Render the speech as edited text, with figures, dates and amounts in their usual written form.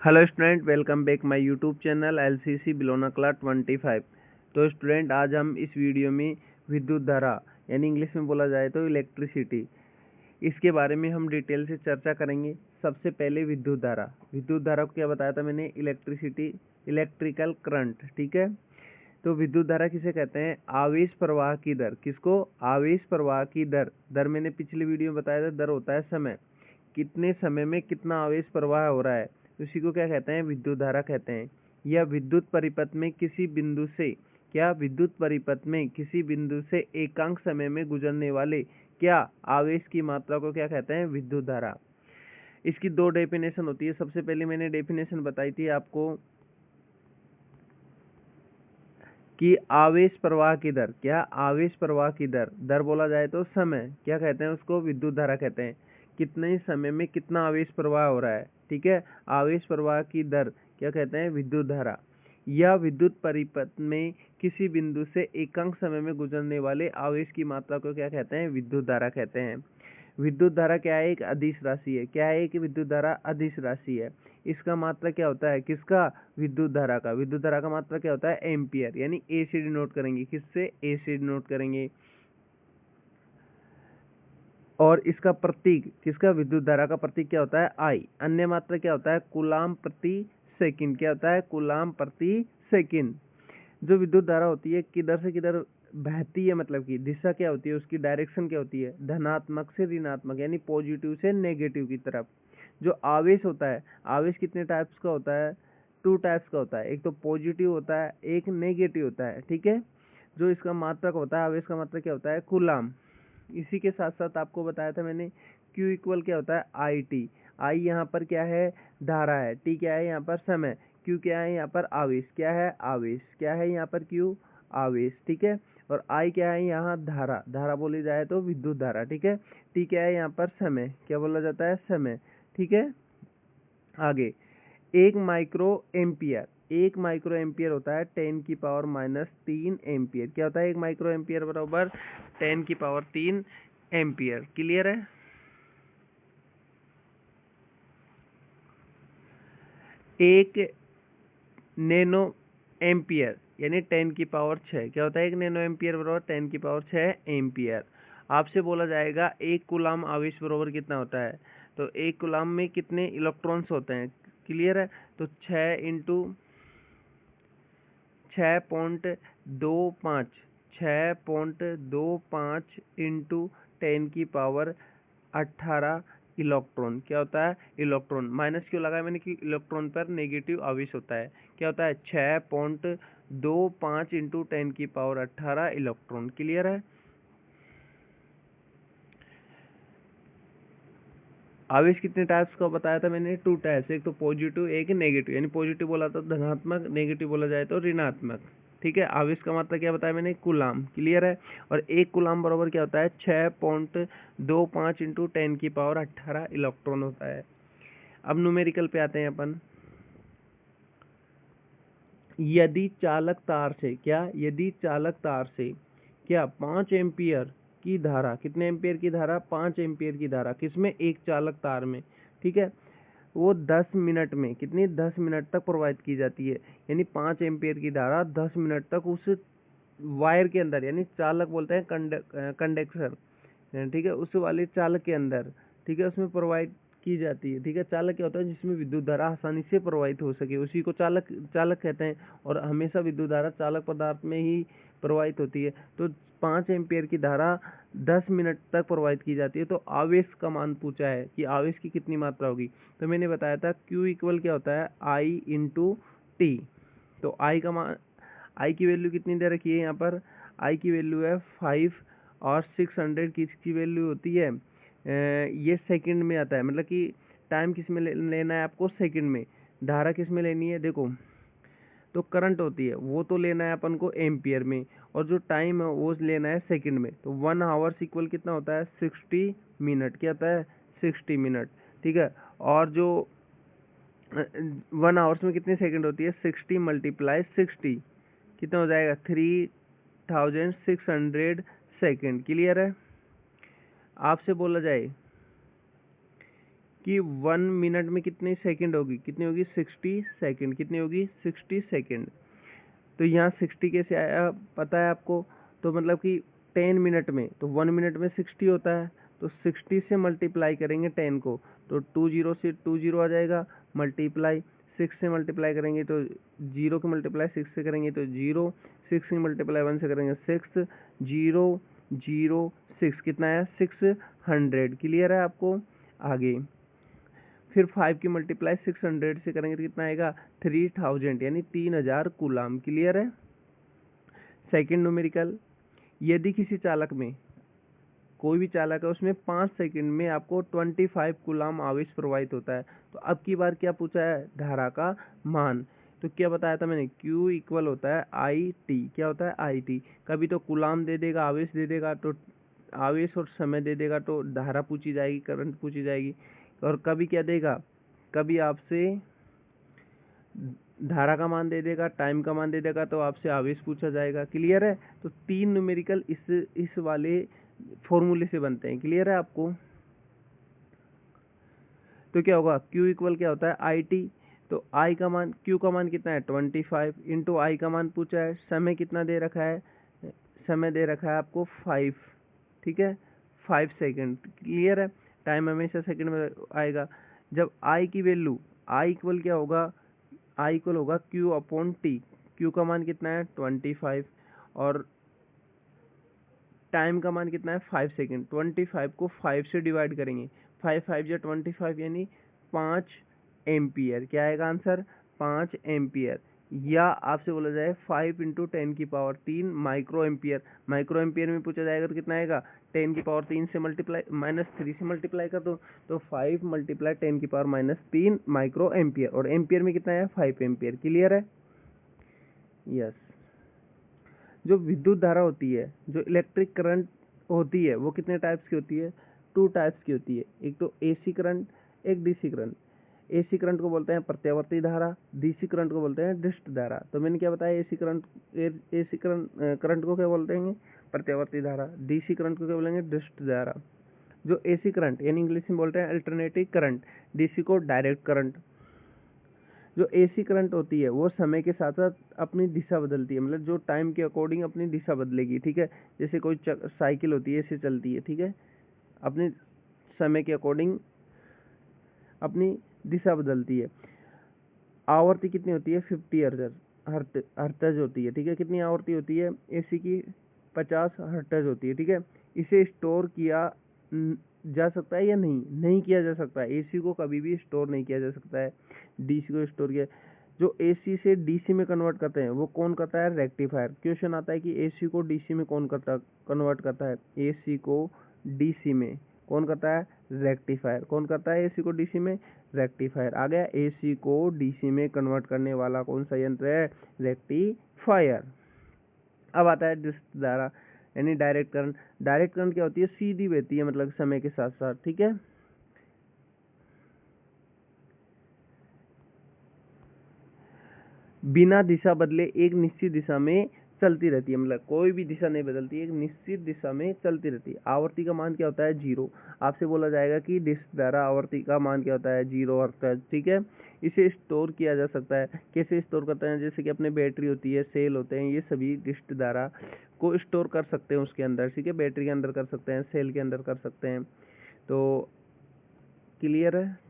Hello student, welcome back my YouTube channel LCC बिलोना class 25। तो student, आज हम इस वीडियो में विद्युत धारा यानी इंग्लिश में बोला जाए तो इलेक्ट्रिसिटी, इसके बारे में हम डिटेल से चर्चा करेंगे। सबसे पहले विद्युत धारा को क्या बताया था मैंने? Electricity, electrical current. ठीक है, तो विद्युत धारा किसे कहते हैं? आवेश प्रवाह की दर। किसको? आवेश प्रवाह की दर। दर मैंने पिछले वीडियो में बताया था, दर होता है समय, कितने समय में कितना आवेश प्रवाह हो रहा है, उसी को क्या कहते हैं? विद्युत धारा कहते हैं। यह विद्युत परिपथ में किसी बिंदु से विद्युत परिपथ में किसी बिंदु से एकांक समय में गुजरने वाले आवेश की मात्रा को क्या कहते हैं? विद्युत धारा। इसकी दो डेफिनेशन होती है। सबसे पहले मैंने डेफिनेशन बताई थी आपको कि आवेश प्रवाह की दर। आवेश प्रवाह की दर। दर बोला जाए तो समय, क्या कहते हैं उसको? विद्युत धारा कहते हैं। कितने समय में कितना आवेश प्रवाह हो रहा है, ठीक है, आवेश प्रवाह की दर क्या कहते हैं? विद्युत धारा। यह विद्युत परिपथ में किसी बिंदु से एकांक समय में गुजरने वाले आवेश की मात्रा को क्या कहते हैं? विद्युत धारा कहते हैं। विद्युत धारा क्या है? एक अदिश राशि है। क्या है? कि विद्युत धारा अदिश राशि है। इसका मात्रा क्या होता है? किसका? विद्युत धारा का। विद्युत धारा का मात्रा क्या होता है? एम्पियर, यानी ए से डिनोट करेंगे। किससे? ए से डिनोट करेंगे। और इसका प्रतीक, किसका? विद्युत धारा का प्रतीक क्या होता है? आई। अन्य मात्रा क्या होता है? कूलाम प्रति सेकंड। क्या होता है? कूलाम प्रति सेकंड। जो विद्युत धारा होती है किधर से किधर बहती है, मतलब कि दिशा क्या होती है, उसकी डायरेक्शन क्या होती है? धनात्मक से ऋणात्मक, यानी पॉजिटिव से नेगेटिव की तरफ। जो आवेश होता है, आवेश कितने टाइप्स का होता है? 2 टाइप्स का होता है। एक तो पॉजिटिव होता है, एक नेगेटिव होता है। ठीक है, जो इसका मात्रक होता है, आवेश का मात्रक क्या होता है? कूलाम। इसी के साथ साथ आपको बताया था मैंने Q इक्वल क्या होता है? I T. आई यहाँ पर क्या है? धारा है। टी क्या है? यहाँ पर समय। Q क्या है? यहाँ पर आवेश। क्या है? आवेश। क्या है यहाँ पर? Q आवेश। ठीक है, और आई क्या है? यहाँ धारा। धारा बोली जाए तो विद्युत धारा। ठीक है, टी क्या है? यहाँ पर समय। क्या बोला जाता है? समय। ठीक है, आगे 1 माइक्रो एम्पियर होता है 10⁻³ एम्पियर। क्या होता है? 1 माइक्रो एम्पियर बराबर 10⁻³ एम्पियर। क्लियर है? एक नैनो एम्पियर यानी 10⁶। क्या होता है? 1 नैनो एम्पियर बराबर 10⁶ एम्पियर। आपसे बोला जाएगा 1 कूलाम आवेश बराबर कितना होता है? तो 1 कूलाम में कितने इलेक्ट्रॉन्स होते हैं? क्लियर है? तो 6.25 इंटू 10⁻18 इलेक्ट्रॉन। क्या होता है? इलेक्ट्रॉन। माइनस क्यों लगाया मैंने? कि इलेक्ट्रॉन पर नेगेटिव आवेश होता है। क्या होता है? 6.25 इंटू 10⁻18 इलेक्ट्रॉन। क्लियर है? आवेश कितने टाइप्स का बताया था मैंने? 2 टाइप्स, एक तो पॉजिटिव, एक नेगेटिव। यानी पॉजिटिव बोला तो धनात्मक, नेगेटिव बोला जाए तो ऋणात्मक। ठीक है, आवेश का मात्रा क्या बताया मैंने? कूलाम। क्लियर है? और 1 कूलाम बराबर क्या होता है? 6.25 इंटू 10⁻18 इलेक्ट्रॉन होता है। अब न्यूमेरिकल पे आते हैं अपन। यदि चालक तार से यदि चालक तार से 5 एम्पियर की धारा, कितने एम्पियर की धारा? 5 एम्पियर की धारा। किसमें? एक चालक तार में। ठीक है, वो 10 मिनट में, कितनी? 10 मिनट तक प्रवाहित की जाती है। यानी 5 एम्पियर की धारा 10 मिनट तक उस वायर के अंदर, यानी चालक बोलते हैं कंडक्टर, ठीक है, उस वाले चालक के अंदर, ठीक है, उसमें प्रवाहित की जाती है। ठीक है, चालक क्या होता है? जिसमें विद्युत धारा आसानी से प्रवाहित हो सके, उसी को चालक चालक कहते हैं। और हमेशा विद्युत धारा चालक पदार्थ में ही प्रवाहित होती है। तो 5 एम्पियर की धारा 10 मिनट तक प्रवाहित की जाती है। तो आवेश का मान पूछा है कि आवेश की कितनी मात्रा होगी। तो मैंने बताया था Q इक्वल क्या होता है? I into T. तो आई की वैल्यू कितनी दे रखी है यहाँ पर? आई की वैल्यू है 5 और 600 की वैल्यू होती है। ये सेकंड में आता है, मतलब कि टाइम किस में लेना है आपको? सेकंड में। धारा किस में लेनी है? देखो, तो करंट होती है वो तो लेना है अपन को एम्पियर में, और जो टाइम है वो लेना है सेकंड में। तो 1 आवर्स इक्वल कितना होता है? 60 मिनट। क्या होता है? 60 मिनट। ठीक है, और जो 1 आवर्स में कितनी सेकंड होती है? 60 × 60 कितना हो जाएगा? 3600 सेकंड। क्लियर है? आपसे बोला जाए कि 1 मिनट में कितने सेकंड होगी, कितनी होगी 60 सेकंड, कितनी होगी 60 सेकंड। तो यहाँ 60 कैसे आया पता है आपको, तो मतलब कि 10 मिनट में, तो 1 मिनट में 60 होता है, तो 60 से मल्टीप्लाई करेंगे 10 को, तो 20 से 20 आ जाएगा, मल्टीप्लाई 6 से मल्टीप्लाई करेंगे तो 0 के मल्टीप्लाई 6 से करेंगे तो 0, 6 से मल्टीप्लाई 1 से करेंगे 6, 0 0 6, कितना है 600। क्लियर है आपको। आगे फिर 5 की मल्टीप्लाई 600 से करेंगे तो कितना आएगा 3000, यानी 3000 कूलाम। क्लियर है। सेकंड न्यूमेरिकल, यदि किसी चालक में, कोई भी चालक है उसमें 5 सेकंड में आपको 25 कूलाम आवेश प्रवाहित होता है, तो अब की बार क्या पूछा है, धारा का मान। तो क्या बताया था मैंने, Q इक्वल होता है IT, क्या होता है IT। कभी तो कूलाम दे देगा, आवेश दे देगा, तो आवेश और समय दे देगा तो धारा पूछी जाएगी, करंट पूछी जाएगी। और कभी क्या देगा, कभी आपसे धारा का मान दे देगा, टाइम का मान दे देगा, तो आपसे आवेश पूछा जाएगा। क्लियर है। तो 3 न्यूमेरिकल इस वाले फॉर्मूले से बनते हैं। क्लियर है आपको। तो क्या होगा, Q इक्वल क्या होता है IT, तो I का मान, Q का मान कितना है 25 इंटू I का मान पूछा है, समय कितना दे रखा है, समय दे रखा है आपको 5, ठीक है 5 सेकंड। क्लियर है। टाइम हमेशा सेकंड में आएगा। जब I की वैल्यू, I इक्वल क्या होगा, I इक्वल होगा Q अपॉन T। Q का मान कितना है 25 और टाइम का मान कितना है 5 सेकंड। 25 को 5 से डिवाइड करेंगे, 5 5 या 25 यानी 5 एम्पियर। क्या आएगा आंसर, 5 एम्पियर। या आपसे बोला जाए 5 इंटू 10 की power 3 micro ampere. Micro ampere में पूछा जाएगा तो कितना आएगा, 10 की पावर 3 से मल्टीप्लाई -3 से मल्टीप्लाई कर दो, तो 5 मल्टीप्लाई 10 की पावर -3 माइक्रो एम्पियर। और एम्पियर में कितना है 5 एम्पियर। क्लियर है। यस। जो विद्युत धारा होती है, जो इलेक्ट्रिक करंट होती है, वो कितने टाइप्स की होती है, 2 टाइप्स की होती है। एक तो AC करंट, एक DC करंट। AC करंट को बोलते हैं प्रत्यावर्ती धारा, DC करंट को बोलते हैं डिस्ट धारा। तो मैंने क्या बताया, AC करंट को क्या बोलते हैं, प्रत्यावर्ती धारा। DC करंट को क्या बोलेंगे, डिस्ट धारा। जो AC करंट यानी इंग्लिश में बोलते हैं अल्टरनेटिव करंट, DC को डायरेक्ट करंट। जो AC करंट होती है वो समय के साथ साथ अपनी दिशा बदलती है, मतलब जो टाइम के अकॉर्डिंग अपनी दिशा बदलेगी। ठीक है। जैसे कोई साइकिल होती है, ऐसे चलती है, ठीक है, अपने समय के अकॉर्डिंग अपनी दिशा बदलती है। आवर्ती कितनी होती है 50 हर्ट्ज होती है। ठीक है। कितनी आवर्ती होती है AC की, 50 हर्ट्ज होती है। ठीक है। इसे स्टोर किया जा सकता है या नहीं किया जा सकता है। AC को कभी भी स्टोर नहीं किया जा सकता है, DC को स्टोर किया। जो AC से DC में कन्वर्ट करते हैं वो कौन करता है, रेक्टिफायर। क्वेश्चन आता है कि AC को DC में कौन कन्वर्ट करता है, AC को DC में कौन करता है, रेक्टिफायर। कौन करता है AC को DC में, रेक्टिफायर। आ गया। AC को DC में कन्वर्ट करने वाला कौन सा यंत्र है, रेक्टिफायर। अब आता है डिस्ट धारा यानी डायरेक्ट करंट। डायरेक्ट करंट क्या होती है, सीधी बहती है, मतलब समय के साथ साथ। ठीक है। बिना दिशा बदले एक निश्चित दिशा में चलती रहती है, मतलब कोई भी दिशा नहीं बदलती, एक निश्चित दिशा में चलती रहती है। आवर्ती का मान क्या होता है 0। आपसे बोला जाएगा कि डिस्ट धारा आवर्ती का मान क्या होता है 0 हर्ट्ज। ठीक है। इसे स्टोर किया जा सकता है। कैसे स्टोर करते हैं, जैसे कि अपने बैटरी होती है, सेल होते हैं, ये सभी डिस्ट धारा को स्टोर कर सकते हैं उसके अंदर। ठीक है। बैटरी के अंदर कर सकते हैं, सेल के अंदर कर सकते हैं। तो क्लियर है।